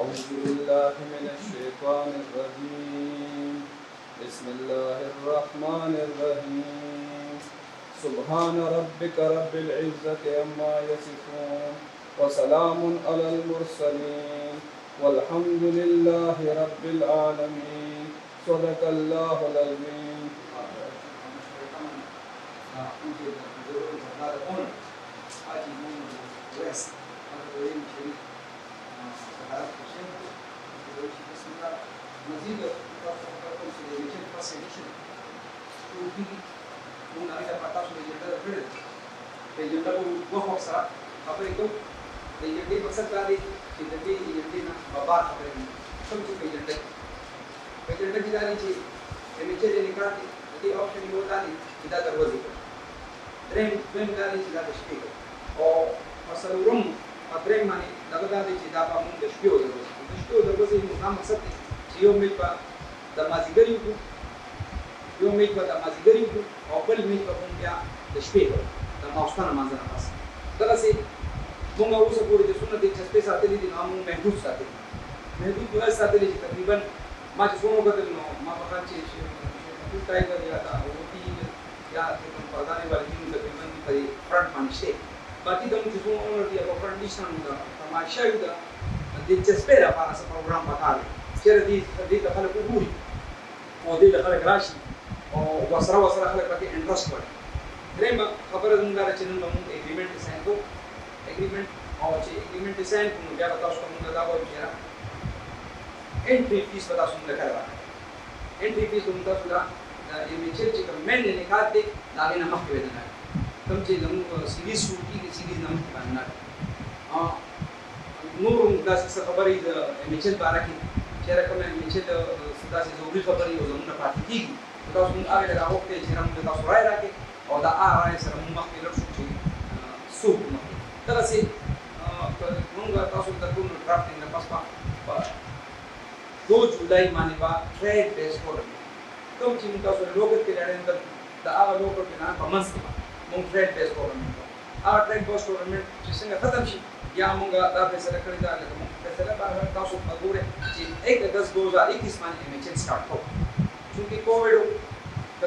أعوذ بالله من الشيطان الرجيم بسم الله الرحمن الرحيم سبحان ربك رب العزة عما يصفون وسلام على المرسلين والحمد لله رب العالمين صدق الله العظيم. مزيد एजेंडा को वो होक्सा खबर को एजेंडे मकसद का दे एजेंडे ना बात करेंगे सब कुछ एजेंडा की जानी चाहिए एमएचए ने निकाल के ऑप्शन ये होता है इधर दरवाजे पर ट्रेन ट्रेन का नहीं चिदा स्पीकर और असल रूम ट्रेन माने लगता है चिदा का मुंह स्पीकर दरवाजे मुकाम मकसद है जियो में पा दमाजिगरी को यो में पा दमाजिगरी को और बल में पा मुंह स्पीकर माउस्तान मांझना पास तला से मुंगा उस पूरे जो सुन्नत एक छस्पे साथे ली दिन हम महदूद जो है साथे ली तकरीबन माच सोनो का दिन मां पकान चे कुछ टाइगर या था वो भी या तो प्रधान वाले दिन तकरीबन की परी फ्रंट मानशे बाकी दम जो सोनो ओनर दिया वो कंडीशन होगा तमाशा युद्ध दिलचस्पी रहा पारा से प्रोग्राम बता रहे शेर दी दखल को पूरी और दी दखल राशि और वसरा खले बाकी इंटरेस्ट बढ़ रेम खबर दूंगा रचना में एग्रीमेंट साइन को एग्रीमेंट और एग्रीमेंट साइन को क्या बताओ उसका मुंडा दावा किया एंट्री फीस बता सुन करवा एंट्री फीस उनका सुला ये मिचल के मैन ने कहा थे लागे नमक के वेदना तुम चीज हम सीरीज शूट की सीरीज नमक के बनना नूर उनका से खबर इज मिचल बारा की चेहरा को मैं मिचल सदा से जरूरी खबर ही हो हमने पार्टी की बताओ सुन आगे लगा होते चेहरा मुझे बताओ सुराय रखे और दा आ रहा है सर मुंबई के लड़ सुची सूप में तरह से मुंगा तासु तक उन ड्राफ्टिंग में पास 2 जुलाई माने बा ट्रेड बेस कोड तुम चिंता सो लोग के लड़े अंदर दा आ लोग के ना कमंस के मुंग ट्रेड बेस कोड में आ ट्रेड बेस कोड में जिसने खत्म शी या मुंगा दा फैसला कर दिया लेकिन मुंग फैसला बाहर तासु मजबूर है कि 1 अगस्त 2021 माने एमएचएन स्टार्ट हो क्योंकि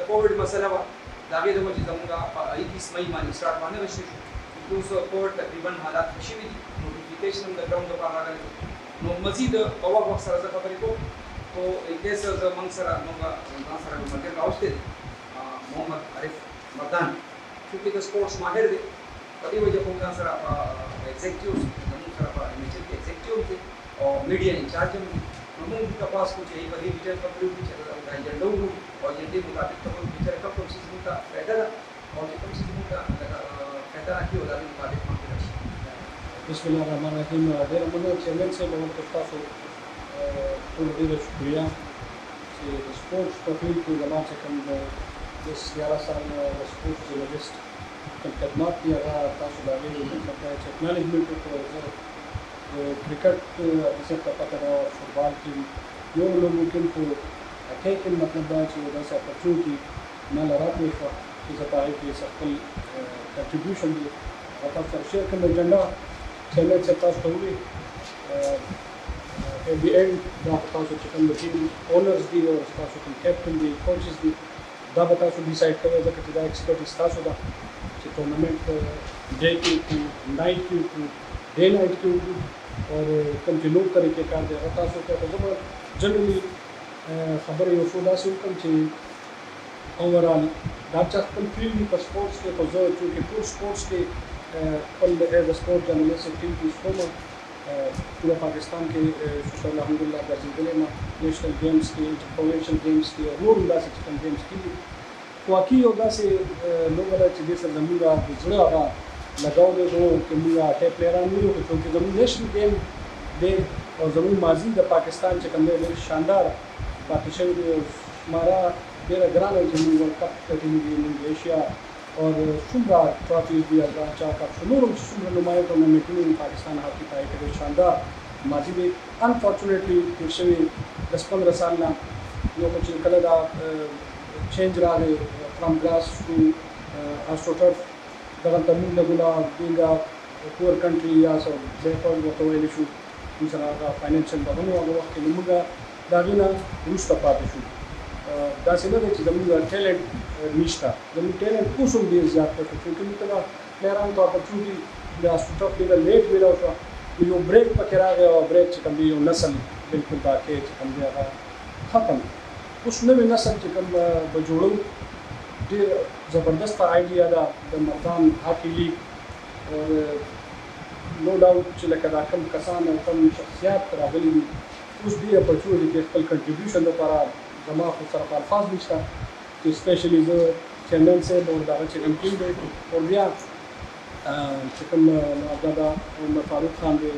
कोविड मसला हुआ दागे दो चीज़ हमका 21 मई मानी स्टार्ट माने वैसे दूसरा कोर्ट तकरीबन हालात खुशी भी नोटिफिकेशन द ग्राउंड पर आ गए नो मजीद पवा वक्त सर खबर को तो एक केस द मंगसरा नोगा दासरा को मध्य राउस्ते मोहम्मद आरिफ मर्दान क्योंकि द स्पोर्ट्स माहिर दे पति वजह को दासरा एग्जीक्यूटिव मंगसरा एमएचएल के एग्जीक्यूटिव थे और मीडिया इंचार्ज में हम का पास कुछ यही बड़ी डिटेल पकड़ी हुई चल रहा है एजेंडा हो और एजेंडे मुताबिक तो विचार का प्रोसेस का बेहतर और जो प्रोसेस का बेहतर की होता है मुताबिक हम कर बिस्मिल्लाहिर्रहमानिर्रहीम देर मनो चैनल से लोगों को तासो तो देर शुक्रिया कि स्पोर्ट्स तकलीफ की जमात से कम 10-11 साल में स्पोर्ट्स जर्नलिस्ट कम खदमात किया रहा तासो लागे मैनेजमेंट को क्रिकेट जैसे पता रहा और फुटबॉल की जो लोग मुमकिन को अकेले मतलब बैच वैसे अपॉर्चुनिटी न लगा के कि सताए कि सकल कंट्रीब्यूशन दी और तब शेयर करने एजेंडा चैनल से पास होगी एट द एंड दा तासो चिकन टीम ओनर्स दी और तासो कैप्टन दी कोचेस दी दा बतासो डिसाइड करे कि दा एक्सपर्टीज तासो दा टूर्नामेंट डे की नाइट की डे नाइट की और कंटिन्यू तरीके कार दे रहा सो तो जनरली खबर ये फुदा से कम थी ओवरऑल दाचा कंप्लीटली पर स्पोर्ट्स के तो जो क्योंकि पूरे स्पोर्ट्स के कल एज स्पोर्ट जर्नलिस्ट टीम की फॉर्मर पूरा पाकिस्तान के शुक्र अल्हम्दुलिल्लाह का जिले में नेशनल गेम्स की इंटरनेशनल गेम्स की और नूर उल्लाह से गेम्स की तो आकी होगा से लोग वाला चीज़ें से जमीरा जुड़ा रहा लगाओ दे दो कि मुझे आटे प्लेयर नहीं हो क्योंकि जमीन नेशनल गेम दे और जमीन माजी द पाकिस्तान से कंधे में शानदार पार्टीशन हमारा मेरा ग्राम है जमीन वर्ल्ड कप टीम भी एशिया और शुभ्रा ट्रॉफीज भी चाह का शुरू शुभ्र नुमाया टूर्नामेंट में पाकिस्तान हाथी पाए थे शानदार माजी भी अनफॉर्चुनेटली फिर से 10-15 साल ना जो कुछ कलर चेंज रहा है फ्रॉम ग्रास टू एस्ट्रोटर्फ दगन तमिल लगुला बींगा पुअर कंट्री या सो बैकवर्ड वतोइल इशू موږ سره هغه فاینانشل دغه نو هغه وخت کې موږ د هغې نه وروسته پاتې شو. داسې نه دی چې زموږ ټیلنټ نشته، زموږ ټیلنټ اوس هم ډېر زیات دی، چونکې موږ ته د پلیرانو ته اپرچونټي د سټوټ اف ډېره لیټ میلاو شوه. یو بریک پکې راغی او بریک چې کوم دی یو نسل بالکل دا کې چې کوم دی هغه ختم. اوس نوی نسل چې کوم به جوړو ډېر زبردسته آیډیا ده د مردان هاکي لیګ. نو ډاوټ چې لکه دا کوم کسان او کوم شخصیات راغلي دي اوس دې اپرچونټي کې خپل کنټریبیوشن لپاره زما خو سره په الفاظ نشته چې سپیشلی زه چیرمین صاحب او دغه چې کوم ټیم دی او بیا چې کوم دا عمر فاروق خان دی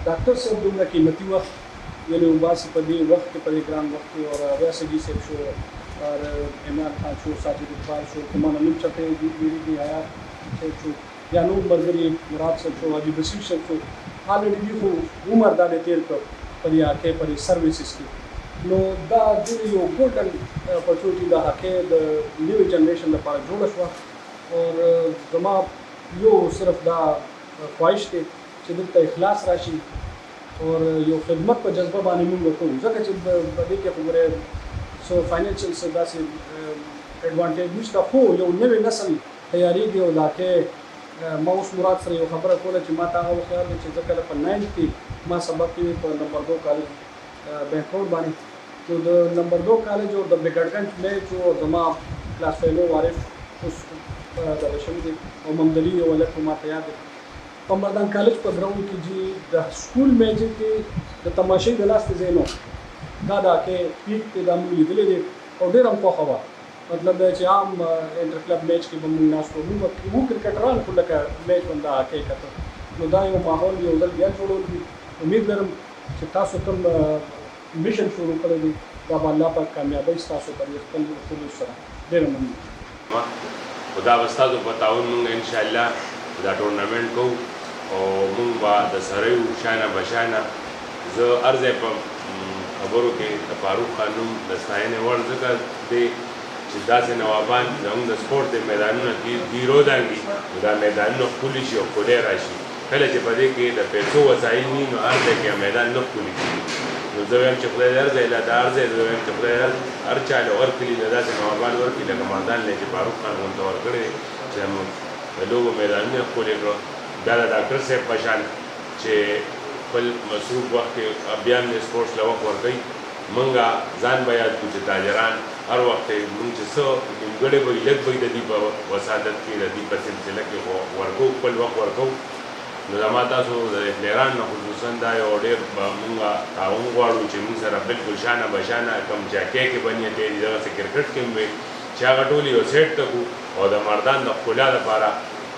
ډاکټر صاحب دومره قیمتي وخت یعنی وباسي په دې وخت کې په دې ګران وخت کې اور ویسجي صاحب شو اور عمران خان شو ساجد اقبال شو کمان علم چپے دی حیات صاحب شو یا نور مرګري مراد صاحب شو حاجی بصیر صاحب شو آلریډي دی خو عمر دا تیر کړ په دې هکې په دې سرویسز کې. نو دا ډېر یو ګولډن اپرچونټي د هکې د نیو جنریشن لپاره جوړه شوه. اور زما یو صرف دا خواهش دی چې دلته اخلاص راشي اور یو خدمت په جذبه باندې موږ وکړو، ځکه چې په دې کې خو ګورې سو فاینانشل څه داسې ایډوانټیج نشته، خو یو نوی نسل تیارېږي. او دا کې ما اوس مراد سره یو خبره کوله چې ما ته هغه وخیال دی چې زه کله په 9th کې ما سبق کوي په نمبر 2 کالج بینک روډ باندې، نو د نمبر 2 کالج او د بګړګنج میچ او زما کلاس فیلو وارث اوس دغه شوي دي او ممدلي یو ولک ما ته یاد دی په مردان کالج په ګراوند کې چې د سکول میچ کې د تماشې د لاس ته ځای نه دا کې پیک کې دا موږ لیدلی دی او ډېر هم خوښه وه. مطلب دا چې عام انټر کلب میچ کې به موږ ناست وو، موږ کرکټران خو لکه میچ باندې هکې کته. نو دا یو ماحول یو ځل بیا جوړول دي. امید لرم چې تاسو کوم میشن شروع کړی دی دا به الله پاک کامیابی ستاسو کوي خپل خلکو سره. ډېره مننه. خدا به ستاسو په تعاون موږ انشاءالله دا ټورنمنټ کوو او موږ به د سره یو شانه بشانه. زه عرض یې په خبرو کې د فاروق خان نوم د ستاینې وړ ځکه دی چې داسې نوابان زموږ د سپورټ د میدانونو کې ډیرودانګي دا میدانونه ښکلي شي او ښکلی راشي. کله چې په دې کې د پیسو وسایل نه وي نو هر ځای کې میدان نه ښکلي کېږي. نو زه وایم چې خدای هر ځای له دا هر ځای زه وایم چې خدای هر چا له ورکړي له داسې نوابان ورکړي لکه مردان له چې فاروق خان غونته ورکړی چې زموږ د لوبو میدانونه ښکلي کړو. بیا د ډاکټر صاحب په شان چې خپل مصروف وخت کې بیا هم د سپورټس له وخت ورکوي. موږ ځان به یاد کړو چې تاجران هر وخت موږ چې څه نیمګړی به وي لږ به وي د دې په وسادت کې د دې په سلسله کې ورکوو خپل وخت ورکوو. نو زما تاسو د پلیرانو نه خصوصا دا یو ډېر به موږ تعاون غواړو چې موږ سره بالکل شانه بشانه کوم جاکې کې به نیت دی دغسې کرکټ کې هم وي چې هغه ټول یو سیټ ته کړو او د مردان د ښکلا لپاره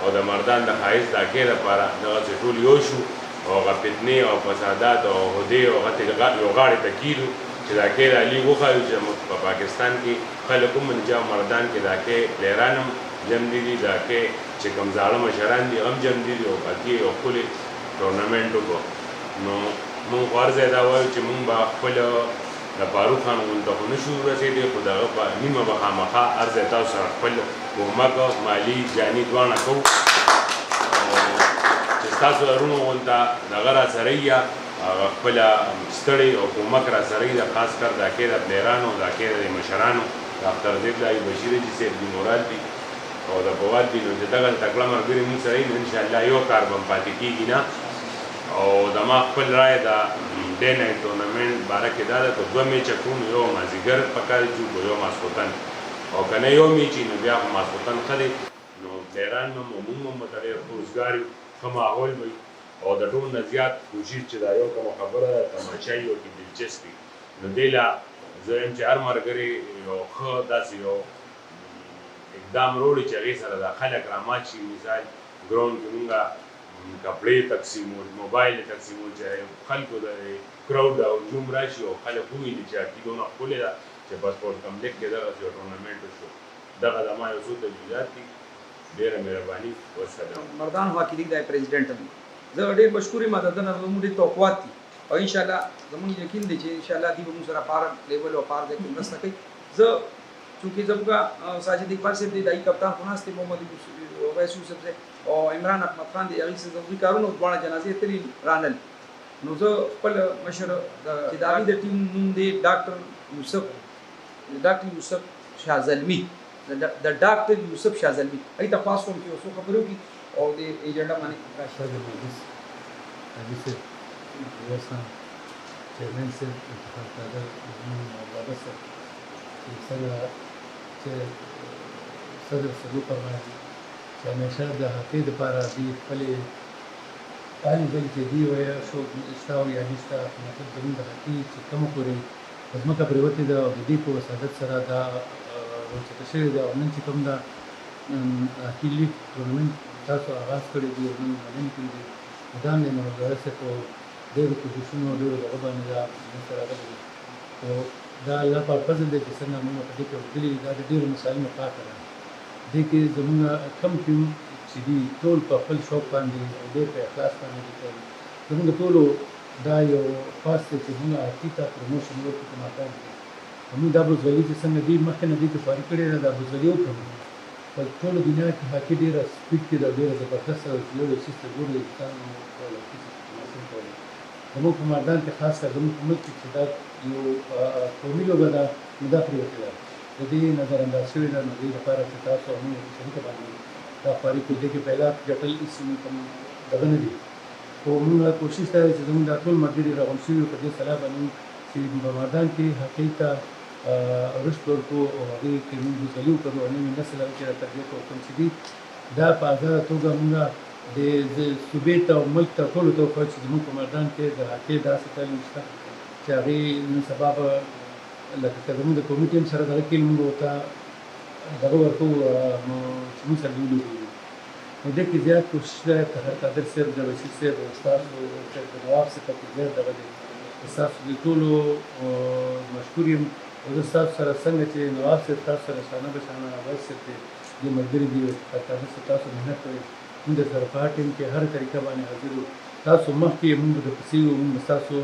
او د مردان د ښایست د هکې لپاره دغسې ټول یو شو او هغه فتنې او فسادات او عهدې او هغه یو غاړې ته کیدو چې د هکې د علي وښایو چې په پاکستان کې خلک هم منجا مردان کې د هکې پلیران هم جمع دي د هکې چې کوم زاړه مشران دي هم جمع دي او هکې یو ښکلی ټورنمنټ وکړو. نو موږ خو هر ځای دا وایو چې موږ به خپل د فاروق خان غونته خو نه شو رسېدی خو د هغه په نیمه به خامخا هر ځای تاسو سره خپل کومک مالي جاني دواړه کوو چې ستاسو هرونو غونته دغه را سره یي هغه خپله ستړی او کومک را سره یي د خاص کر د هکې د پلیرانو د هکې د مشرانو د اختر زیب د بشیر جي صاحب دي مراد دي او د فواد دي. نو چې دغه تکړه ملګري موږ سره یي نو انشاءالله یو کار به هم پاتې کېږي نه. او زما خپل رایه د ډے نایټ ټورنمنټ باره کې دا ده که 2 میچه کړو نو یو مازدیګر پکار جوړ کړو یو ماسخوتن او که نه یو میچ نو بیا خو ماسخوتن ښه دی. نو پلیران هم او موږ هم ورته ډېر روزګار یو ښه ماحول وي او د ټول نه زیات کوشش چې دا یو کومه خبره ده تماشایي او کې دلچسپي. نو دې له زه وایم چې هر ملګري یو ښه داسې یو اقدام وروړي چې هغې سره دا خلک رامات شي. مثال ګراوند کې مونږ کپړې تقسیمول موبایل تقسیمول چې خلکو د کراوډ او هجوم راشي او خلک وویني چې هکې دونه ښکلې ده چې په سپورټ کمپلیکس کې دغسې یو ټورنمنټ وشو. دغه زما یو څو تجویزات دي. ډېره مهرباني والسلام. مردان هاکي لیګ د پریزیډنټ هم زه ډېر مشکور یم د ده نه زموږ ډېر توقعات دي او انشاءالله زموږ یقین دی چې انشاءالله دوی به موږ سره پار لیول او پار ځای کې مرسته کوي. زه چونکې زموږ ساجد اقبال صاحب دی دایي کپتان خو ناست دی محمد اویس یوسف صاحب او عمران احمد خان دی هغې سره ضروري کارونه دواړه جنازې تللي رانل. نو زه خپل مشر چې د هغې د ټیم نوم دی ډاکټر یوسف شاه زلمي د ډاکټر یوسف شاه زلمي هغې ته خاص کوم چې یو څو خبرې وکړي او د ایجنډا باندې شاه زلمي حاجي صاحب وسان چیرمن صاحب انتخاب کاده زموږ بابا صاحب چې صدر صدو فرمایي چې همیشه د هغې دپاره دوی خپلې پالې ځای چې دوی وایه شو شته او یا نشته مطلب زموږ د هغې چې کومه پورې ځمکه پرېوتې ده او د دې په وسادت سره دا راوچته شوې ده او نن چې کوم ده هاکي لیګ ټورنمنټ تاسو آغاز کړی دي او نن مننې کړي دي دا مې نو داسې په ډېرو کوششونو ډېرو دغه باندې دا منځته راغلي دي خو دا الله پاک فضل دی چې څنګه موږ په دې کې ورغلي دا د ډېرو مثالونو پاکه ده دې کې زموږ کم ټیم چې دي ټول په خپل شوق باندې او ډېر په اخلاص باندې دي کوي زموږ ټولو دا یو خاص دی چې موږ هاکي ته پروموشن ورکړو په ماکان کې موږ دا بزغلي چې څنګه دې مخکې نه دې ته خواري کړې ده دا بزغلي وکړو په ټوله دنیا کې هاکي ډېره سپیډ کې ده ډېره زبردسته ده چې یو سیس ته ګورو انسان زموږ په مردان کې خاص کر زموږ په ملک کې چې دا یو قومي لوبه ده نو دا پرېوتې ده د دې نظر انداز شوې ده نو دې لپاره چې تاسو او موږ شریکه باندې دا خواري کوو دې کې پیدا ګټل هېڅ کوم دغه نه دي خو موږ کوشش دا چې زموږ دا ټول ملګري راغونډ شوي په دې سلا باندې چې په مردان کې هغې ته رشد ورکړو او هغې کې موږ بزغلي وکړو او نوي نسل هغې کې را تربیه کړو کوم چې دي دا په ازاده توګه موږ د صوبې ته او ملک ته ټولو ته وکړو چې زموږ په مردان کې د هاکي داسې تعلیم شته چې هغې نن سبا به لکه که زموږ د قومي ټیم سره دغه کې موږ ورته دغه ورکوو نو چې موږ سره دې ولوبېږو نو دې کې زیات کوشش دی طاهر قادر صاحب د بشیر صاحب او ستاسو د نواب صاحب کې زیات دغه دی ستاسو د ټولو مشکور یم او زه ستاسو سره څنګه چې نواب صاحب تاسو سره شانه به شانه عباس صاحب دی دې ملګري دي قادر صاحب تاسو مهنت کوئ موږ د سره په هر ټیم کې هر طریقه باندې حاضر وو تاسو مخکې موږ د پسې وو موږ ستاسو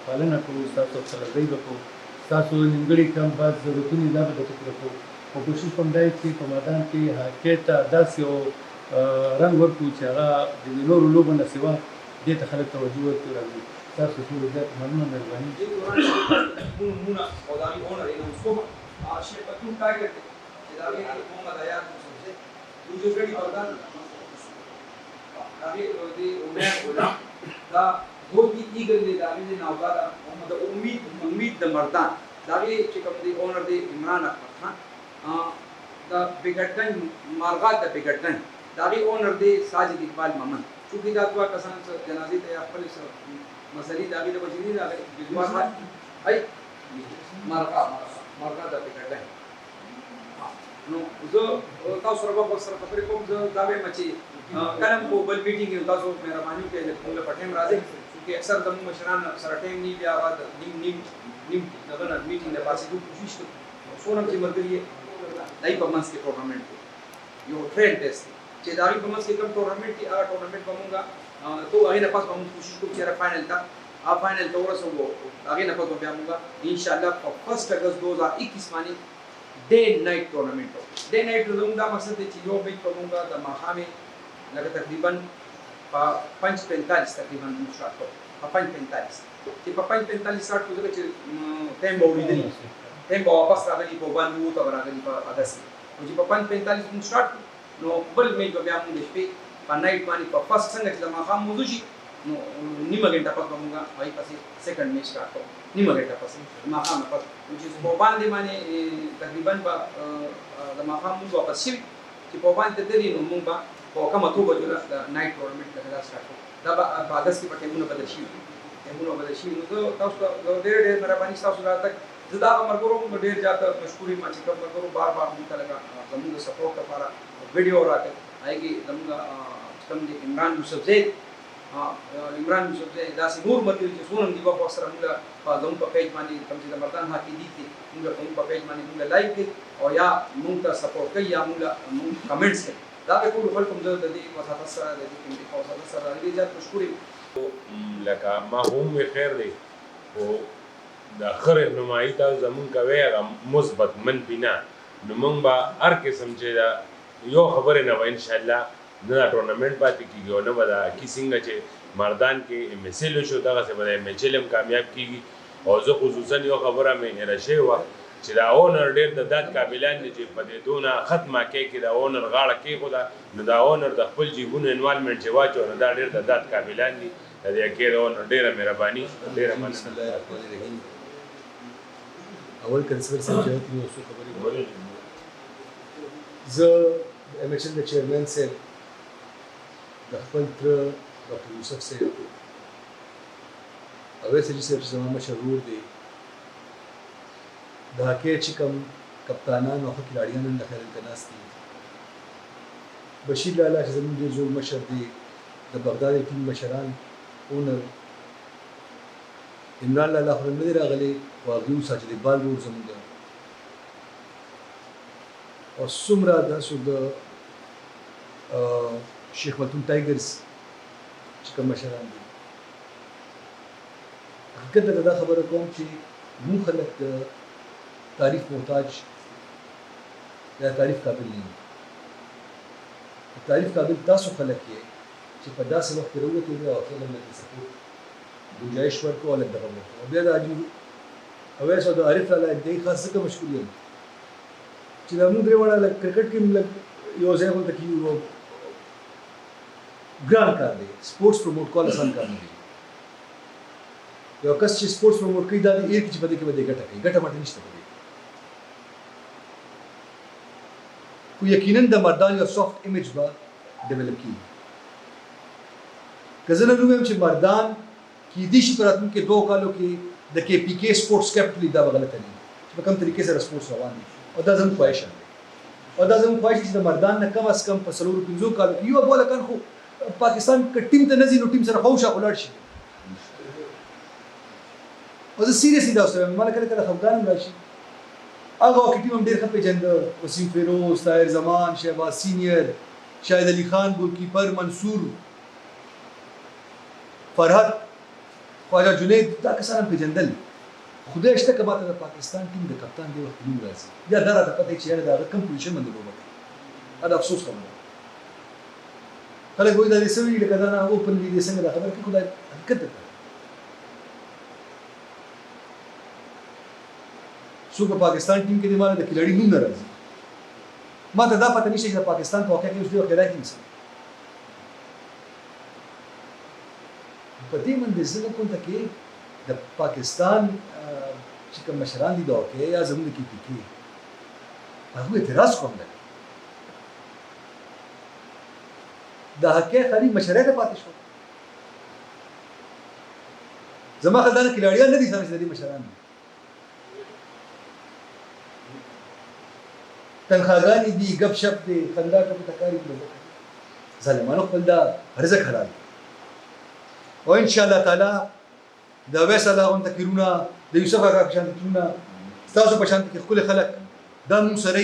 پالنه کوو ستاسو سرګرۍ به کوو ستاسو نیمګړي کم بعض ضرورتونه دا به درته پوره کوو خو کوشش کوم دی چې په میدان کې هاکي ته داسې یو رنګ ورکړو چې هغه د نورو لوبو نه سوا دې ته خلک توجه ورکړي راځي تاسو ټولو زیات مننه مهرباني نمونه او د هغې اونر یې نومسکوم شیخ پتون ټایګر دی چې د هغې محمد حیات یوسفزی وجودګړي پردان هغې د عمر غلام دا دودي ایګل دی د هغې ناوګاره محمد امید د مردان د هغې چې کوم دی اونر دی عمران احمد خان د بګټګنج مارغات د بګټګنج د هغې اونر دی ساجد اقبال ممن چونکې دا دوه کسان جنازې ته یا خپلې مسلې د هغې د وجې دي د هغې مارغات د بګټګنج نو زه تاسو سره به سره خبرې کوم زه دا وایم چې کله مو بل میټینګ یو تاسو مهرباني وکړئ چې موږ په ټایم راځئ چې اکثر زموږ مشران سره ټایم نه بیا نیم دغه نه میټینګ د پاسېدو کوشش کوي څونه چې ملګري یې دای په منځ کې ټورنمنټ دی یو ټرین ټیسټ چې د هغې په منځ کې کوم ټورنمنټ دی هغه ټورنمنټ به مونږ تو هغې نه پس به مونږ کوشش کوو چې فاینل ته فاینل ته ورسوو هغې نه پس به بیا مونږ انشاءالله په 1 اگست 2021 باندې ډے نایټ ټورنمنټ ډے نایټ زموږ دا مقصد دی چې یو میچ به مونږ د ماښامې لکه تقریبا په 5:45 تقریبا موږ سټارټ کوو په 5:45 چې په 5:45 سټارټ کوو ځکه چې ټایم به ولیدلي ټایم به واپس راغلي په باندې وو ته به راغلي په اګست کې چې په 5:45 موږ سټارټ کوو نو بل میچ به بیا موږ د شپې په نایټ باندې په فرست څنګه چې د ماښام موضوع شي نو نیمه ګنټه پس به موږ هغې پسې سیکنډ میچ سټارټ کوو نیمه ګنټه پس ماښام نه پس چې په باندې باندې تقریبا به د ماښام موږ واپس شوي چې په باندې ته تللي نو موږ به په کومه توګه د نایټ ټورنمنټ دا سټارټ کوو دا به په اګست کې به ټایمونه بدل شوي نو زه تاسو ته ډېر مهرباني ستاسو راتګ زه د هغه ملګرو هم ډېر زیاته مشکور یم چې کوم ملګرو بار موږ ته لکه زموږ د سپورټ لپاره ویډیو راکړ هغې کې زموږ کوم دی عمران یوسفزی داسې نور ملګري چې څونه هم دي وخت سره موږ زموږ په پیج باندې کوم چې د مردان هاکي لیګ دی موږ په پیج باندې موږ لایک کړي او یا موږ ته سپورټ کوي یا موږ کمنټس کوي دا به ټولو خلکو زه د دې وساطت سره د دې کمیټې په وساطت سره ډېر زیات مشکور یم لکه ما هم وی خیر دی خو د ښه رهنمایي تاسو زمونږ کوئ هغه مثبت منفي نه نو موږ به هر قسم چې د یو خبرې نه به انشاءالله نه دا ټورنمنټ پاتې کېږي او نه به دا کې څنګه چې مردان کې ایم ایس ایل وشو دغسې به د ایم ایچ ایل هم کامیاب کېږي. او زه خصوصا یو خبره مې هېره شوې وه چې دا اونر ډېر د داد قابلان دي چې په دې دونه ختمه کې کې د اونر غاړه کېښوده نو دا اونر د خپل جیبونو انوالمنټ چې واچو نو دا ډېر د داد قابلان دي. د دې کې د اونر ډېره مهرباني ډېره مننه. بسم الله الرحمن الرحیم. اول کنسلر صاحب چې یو څه خبرې زه ایم ایچ ایل د چیرمن صاحب د خپل تره ډاکټر یوسف صاحب اویس علي صاحب چې زما مشر ورور دی د هاکۍ چې کوم کپتانان او ښه کلاړیان هم د خیر دلته ناست دي. بشیر لالا چې زموږ ډېر زوړ مشر دی د بغداد ټیم مشران اونر عمران لالا خو نه دی راغلی واقعي ساجد اقبال ورور زموږ او څومره داسې د شیخ ملتون ټایګرز چې کوم مشران دي. حقیقت ته دا خبره کوم چې موږ خلک د تعریف محتاج یا تعریف قابل نه یو. تعریف قابل تاسو خلک یې چې په داسې وخت کې راووتې دي او خلک له سپورټ ګنجایش ورکړو او لږ دغه وکړو. او بیا د حاجي اویس او د عارف لالا انتهایي خاص ځکه مشکور یم چې دا موږ درې واړه لږ کرکټ کې لږ یو ځای غونته کېږو. ګران کار دی سپورټس پروموټ کول اسان کار نه دی. یو کس چې سپورټس پروموټ کوي دا د ایر کې چې په دې کې به دې ګټه کوي ګټه ماته نشته په دې. خو یقینا د مردان یو سافت ایمیج به ډیولپ کېږي. که زه نه ووایم چې مردان کېدای شي په راتلونکي 2 کالو کې د کې پي کې سپورټس کیپټل دا به غلطه نه وي چې په کوم طریقې سره سپورټس روان دي. او دا زموږ خواهش دی او دا زموږ خواهش چې د مردان نه کم از کم په 4-5 کالو کې یو بالکان خو پاکستان که ټیم ته نه ځي نو ټیم سره خوشا ولاړ شي. او زه سیریسلی دا وایم مله کله کله خفګان هم راشي. هغه وخت ټیم هم ډېر ښه پېژنده وسیم فیروز طاهر زمان شهباز سینیر شاهد علي خان ګولکیپر منصور فرحت خواجه جنید دا کسان هم پېژندل. خدای شته که ماته د پاکستان ټیم د کپتان دې وخت نوم راځي بیا دا راته پته چې یاره د هغه کوم پوزیشن باندې لوبه کوي. دا د افسوس خبره ده. خلک وایي دا دې څه وي لکه دا نه اوپن دي دې څنګه دا خبره کوي. خدای حقیقت ده څوک په پاکستان ټیم کې د ماله د کلاړي نوم نه راځي. ما ته دا پته نشته چې د پاکستان په واقع کې اوس دې وخت راځي نشي. په دې باندې زه نه کوم ته کې د پاکستان چې کوم مشران دي دا واقع یا زموږ کې پي کې هغه اعتراض کوم دی. د هکې خالي مشرۍ ته پاتې شو. زما خدانه کلاړیان نه دي سره چې دي مشران دي. تنخواګانې دي ګپ شپ دي خندا ټکو تکاري دي. ظالمانو خپل دا رزق حلال او ان شاء الله تعالی د اویس الله غون تکرونه د یوسف هغه شان تکرونه تاسو په شان کې خپل خلک دا مون سره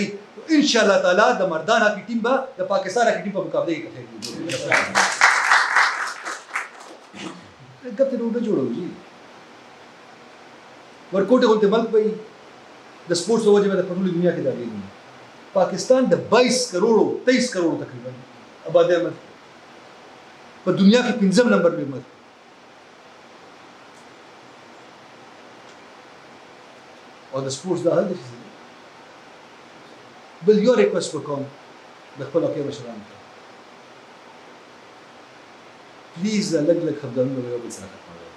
ان شاء الله تعالی د مردان هاکی ټیم به د پاکستان هاکی ټیم په مقابله کې کوي. ګپ ته نه جوړو جی ورکوټه ولته ملک به د سپورټس په وجه په ټول دنیا کې دا دی. پاکستان د 22 کروڑ 23 کروڑ تقریبا آبادی ملک په دنیا کې 5 نمبر په ملک. او د سپورټس د حل دي بل یو ریکوست وکوم د خپل کې مشران ته پلیز لږ لږ خبرونه یو بل سره کوي.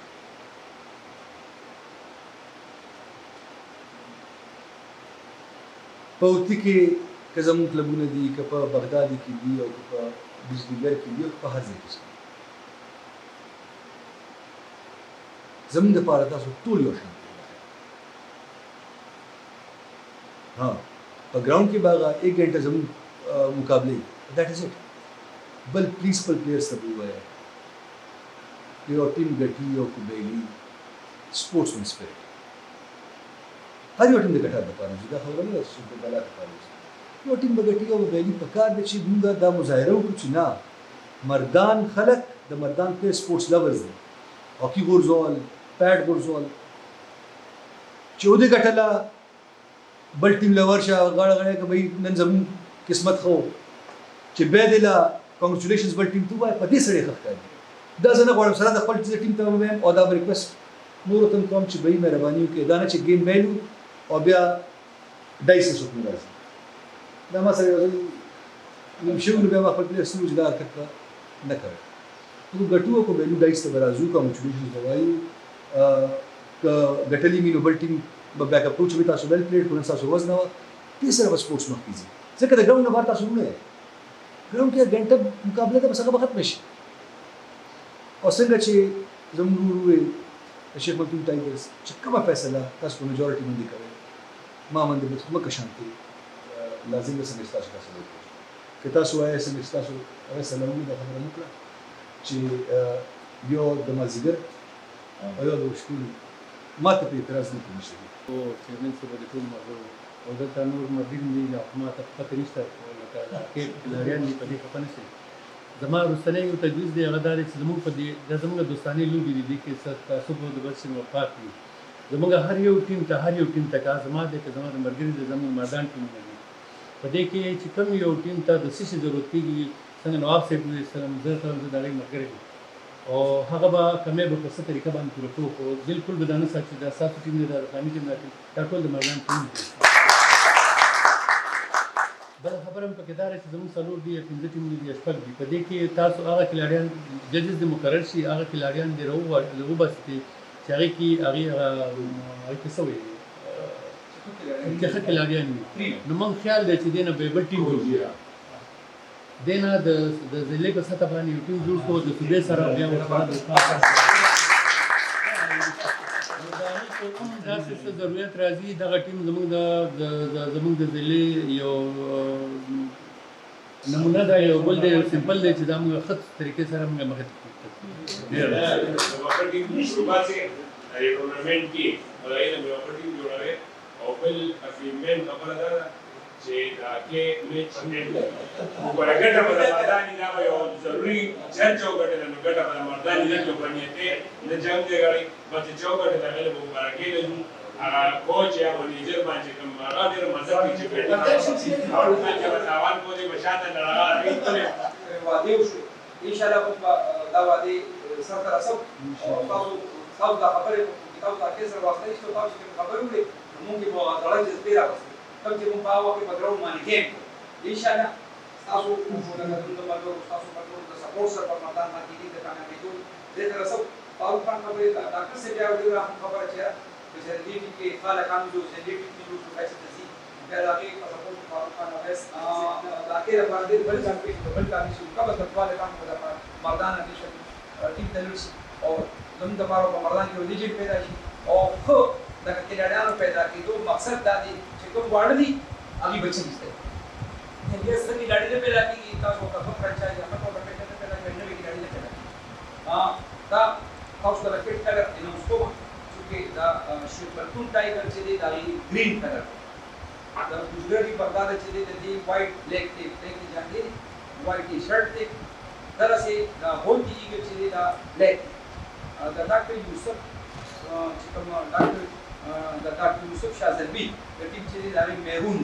په اوتی کې که زموږ کلبونه دي که په بغداد کې دي او که په بجلیګر کې دي او په هر ځای کې زموږ لپاره تاسو ټول یو شان हाँ पर ग्राउंड के बागा 1 घंटा जमीन मुकाबले दैट इज इट. बल प्रिंसिपल प्लेयर्स सब हुआ है योर टीम गठी और कुबेली स्पोर्ट्समैन स्पिरिट हर यो टीम गठा बता रहा जुदा खबर नहीं सुपर गला बता रहा यो टीम गठी और कुबेली पकार दे ची दूंगा दा मुजाहिरा कुछ ना मर्दान खलक द मर्दान पे स्पोर्ट्स लवर्स हॉकी गोरजोल पैड गोरजोल 14 गठला बल ټیم لور شه غاړه غړې که بھئی نن زمون قسمت خو چې به دلا کنګریچولیشنز بل ټیم ته وایي په دې سړی ښه ښکاري دا زه نه غواړم سره د خپل ټیم ته ووایم او دا به ریکویسټ نورو ته هم کوم چې به یې مهرباني وکړي دا نه چې ګیم ویلو او بیا ډایس څوک نه راځي دا ما سره یو ځل نیم شوي بیا ما خپل پلیرس وو چې دا حرکت به نه کوي موږ ګټو کو ویلو ډایس ته به راځو کنګریچولیشنز به وایو که ګټلي مې نو بل ټیم به بیک اپروچ وي تاسو ویل پلیډ کړو تاسو وزن وه دې سره به سپورټس مخکې ځي ځکه د ګراوند نه بهر تاسو نه ګراوند کې ګنټه مقابله ده بس هغه به ختمه شي او څنګه چې زموږ ورور وویل د شیخ مکتوم ټایګرز چې کومه فیصله تاسو په میجورټي باندې کوئ ما باندې به ځمکه شانتي لازم ده څنګه ستاسو فیصله وکړئ که تاسو وایئ څنګه ستاسو فیصله وکړئ دا خبره وکړه چې یو د مازدیګر او یو د شپې ما ته په اعتراض نه کوي نشته او چیرمن صاحب د ټول مرغو او دلته نور مردین دي لا ما ته پته نشته لکه کې لریان دي په دې خبره نشي زما رستنی یو تجویز دی هغه دا چې زموږ په دې د زموږ دوستانه لوبي دي کې ست تاسو په د بس موافق دي زموږ هر یو ټیم ته کا زما د زما د مرګري د زموږ میدان ټیم دی په دې کې چې کوم یو ټیم ته د سې ضرورت کیږي څنګه نواب صاحب دې سلام زه ته د دغه مرګري او هغه به کمې به په څه طریقه باندې پوره کوو خو بالکل به دا نه ساتي دا ساتو ټیم دی دا اسلامي ټیم دی دا ټول د میدان ټیم دی بل خبره هم پکې دا ده چې زموږ څلور دي یا پنځه ټیمونه دي یا شپږ دي په دې کې تاسو هغه کلاړیان ججز دې مقرر شي هغه کلاړیان دې راوباسي چې هغې کې هغې کې څه وایي کې ښه کلاړیان وي نو موږ خیال دی چې دې نه به بل ټیم جوړ شي دې نه د ضلعې په سطح باندې یو ټیم جوړ کړو د صوبې سره بیا ورسره داسې څه ضرورت راځي دغه ټیم زموږ د ضلعې یو نمونه ده یو بل دی یو سمپل دی چې دا موږ ښه طریقې سره موږ مخې ته چې دا کې میچ وګوره ګټه به د مرداني دا به یو ضروري جنګ وګټله نو ګټه به د مرداني جنګ وګڼې نه جنګ دی غړی بس چې وګټه هغې له به مبارکۍ لرو هغه کوچ یا منیجر باندې کوم هغه ډېر مزه کوي چې ګټه او چې به تاوان کولی به شاته نه هغه هغې وعدې وشوې انشاءالله موږ به دا وعدې سرته رسو او تاسو دا خبرې تاسو دا کیسه واخلئ چې تاسو چې خبرې وکړئ نو موږ به زړی جذبې راوستو کوم چې موږ په هغه کې په ګراوند باندې ګیم انشاءالله ستاسو د ملګرو ستاسو ملګرو د سپورټ سره په میدان باندې د کامیابېدو دې ته رسو فاروق خان خبرې ډاکټر صاحب بیا ډېره خبره چې د دې کې خاله کام جو چې دې کې جو کیسه تسي بیا د هغې په سپورټ فاروق خان اوس د هغې لپاره ډېر بل ځان کې بل کار شي کبه د خپل کام په لپاره مردان دې شي ټیم ته لوي او زموږ لپاره په مردان کې لیجنډ پیدا شي او خو د کډاډانو پیدا کېدو مقصد دا دی کوم واړه دي هغه بچي دي هغه څنګه ګاډي نه پیدا کیږي تاسو په خپل فرانچایز یا په خپل پیټه نه پیدا کوي نوې ګاډي نه پیدا دا تاسو د راکټ کلر د نو سکوما چې دا شپلتون ټایګر چې دی دا گرین کلر دا ګوزګری پردا چې دی د دې وایټ بلیک ټی بلیک ځانګړي وایټ ټي شرټ دی درسه دا هول کیږي چې دی دا بلیک دا ډاکټر یوسف چې کوم ډاکټر د ډاکټر یوسف شاه زلمی د ټیم چې دا مهرون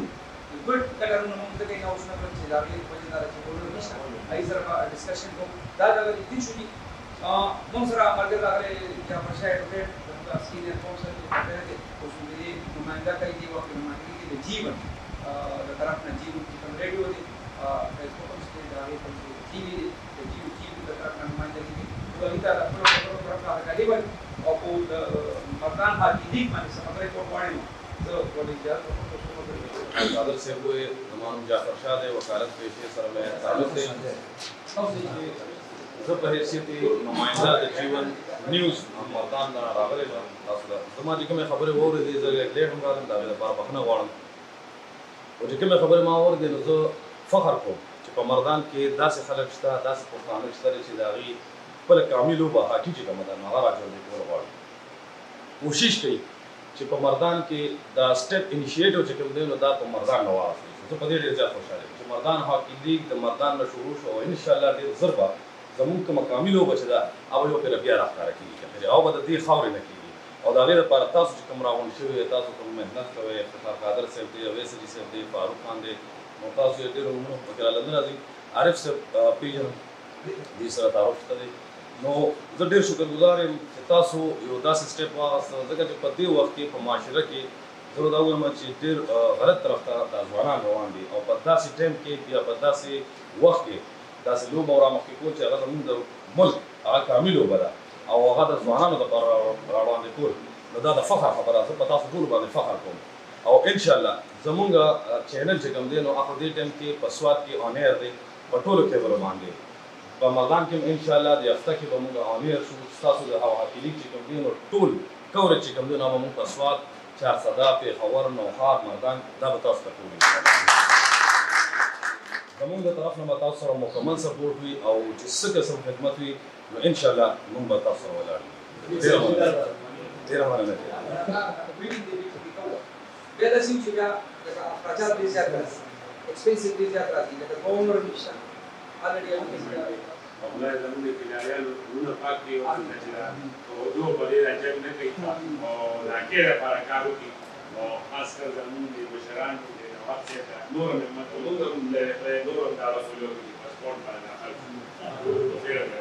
ګډ کلرونه موږ ته کې اوس نه کوم چې دا په وجه چې ورو نشته ای سره ډسکشن کوم دا د دې شو دي موږ سره مرګ راغلي چې په شای ټوټه د سینیئر کونسل چې په دې اوس دې نمائنده کوي دی او نمائندګي کې د جیون د طرف نه جیون چې کوم ریډیو دي فیسبوک هم چې دا په ټي وي د جیون د طرف نه نمائندګي دي نو دا د خپل طرف نه غالبا او په مردان هاکی لیگ باندې خبرې کوم غواړم زه ولې اجازه صادر صاحب وې تمام جعفر شاه د وکالت پیشې سره مې تعلق دی زه په حیثیت نماینده د جیون نیوز مردان نه راغلی یم تاسو ته زما چې کومې خبرې واورېدې زه لیټ هم راغلم د هغې لپاره بخښنه غواړم او چې کومې خبرې ما واورېدې نو زه فخر کوم چې په مردان کې داسې خلک شته داسې پښتانه شته چې د هغې خپله کامي لوبه هاکي چې کومه ده نو هغه راژوندي کول غواړي کوشش کوي چې په مردان کې دا سټیپ انیشیټیو چې کوم دی نو دا په مردان نه واخلي زه په دې ډېر زیات خوشحاله یم چې مردان هاکي لیګ د مردان نه شروع شو او انشاءالله ډېر ژر به زموږ کومه کامي لوبه چې ده هغه یو پرې بیا راښکاره کېږي او به د دې خاورې نه کېږي او د هغې لپاره تاسو چې کوم راغونډ شوي تاسو کوم محنت کوئ افتخار قادر صاحب دی اویس علي صاحب دی فاروق خان دی نو تاسو یې ډېرو نومونو پکې راله نه راځي عارف پیژنم دې سره تعارف شته دی نو زه ډېر شکرګزار یم چې تاسو یو داسې سټیپ واخیسته ځکه چې په دې وخت کې په معاشره کې زه دا وایم چې ډېر غلط طرف ته دا ځوانان روان دي او په داسې ټایم کې یا په داسې وخت کې داسې لوبه رامخکې کول چې هغه زموږ د ملک هغه کامل لوبه ده او هغه د ځوانانو لپاره را وړاندې کول نو دا د فخر خبره زه په تاسو ټولو باندې فخر کوم او انشاءالله زمونږ چینل چې کوم دی نو هغه دې ټایم کې په سواد کې آنیر دی په ټولو کیبلو باندې په مردان کې انشاءالله د هفته کې به موږ آنیر شو ستاسو د هوا کلیک چې کوم دی نو ټول کوریج چې کوم دی نو به موږ په سواد چارسده پېښور نوښار مردان دا به تاسو ته کوو زمونږ د طرف نه به تاسو سره مکمل سپورټ وي او چې څه قسم خدمت وي نو انشاءالله موږ به تاسو سره ولاړ یو ډېره مننه بیا داسې چې بیا خرچات ډېر زیات راځي ایکسپنسیو ډېر زیات راځي لکه په عمر نشته الریډي هم والله زموږ د کلیوالو ټولونه پاک دي او چې دا دوه په دې راځي نه کوي او دا کې لپاره کار وکړي او خاص کر زموږ د مشرانو د وخت څخه نور مهمتونو له نور د رسولو د پاسپورت باندې داخل خیر دی